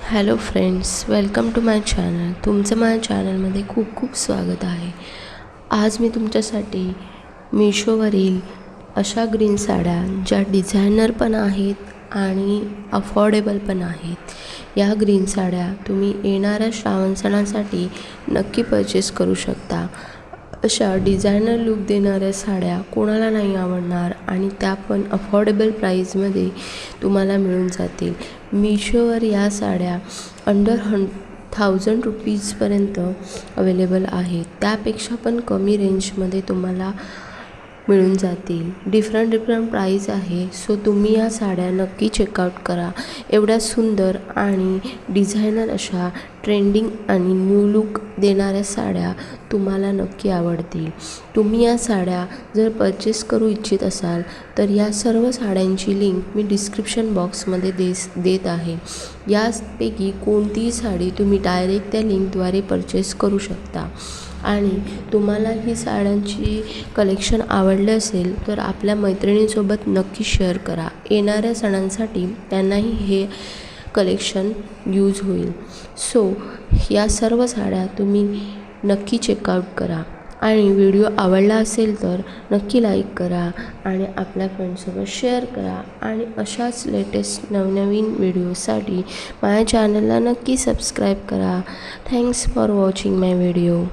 Hello friends, welcome to my channel. तुमचं माझ्या चॅनलमध्ये खूप खूप स्वागत आहे. आज मी तुमच्यासाठी मिशोवरील अशा ग्रीन साड्या ज्या डिझायनर पण आहेत आणि अफोर्डेबल पण आहेत. या ग्रीन साड्या तुम्ही येणाऱ्या श्रावण सणासाठी नक्की परचेस करू शकता. अशा डिझायनर लूक देणाऱ्या साड्या कोणाला नाही आवडणार आणि त्या पण अफोर्डेबल प्राईजमध्ये तुम्हाला मिळून जातील. मिशोवर या साड्या अंडर 1000 रुपीजपर्यंत अवेलेबल आहेत. त्यापेक्षा पण कमी रेंजमध्ये तुम्हाला मिळून जातील. डिफरंट प्राईज आहे. सो तुम्ही या साड्या नक्की चेकआउट करा. एवढ्या सुंदर आणि डिझायनर अशा ट्रेंडिंग आणि न्यू लुक देणाऱ्या साड्या तुम्हाला नक्की आवडतील. तुम्ही या साड्या जर परचेस करू इच्छित असाल तर या सर्व साड्यांची लिंक मी डिस्क्रिप्शन बॉक्समध्ये देत आहे. यापैकी कोणतीही साडी तुम्ही डायरेक्ट त्या लिंकद्वारे परचेस करू शकता. आणि तुम्हाला ही साड्यांची कलेक्शन आवडले असेल तर आपल्या मैत्रिणींसोबत नक्की शेअर करा. येणाऱ्या सणांसाठी त्यांनाही हे कलेक्शन यूज होईल. सो या सर्व साड्या तुम्ही नक्की चेकआउट करा आणि व्हिडिओ आवडला असेल तर नक्की लाईक करा आणि आपल्या फ्रेंड्ससोबत शेअर करा. आणि अशाच लेटेस्ट नवनवीन व्हिडिओसाठी माझ्या चॅनलला नक्की सबस्क्राईब करा. Thanks for watching my video.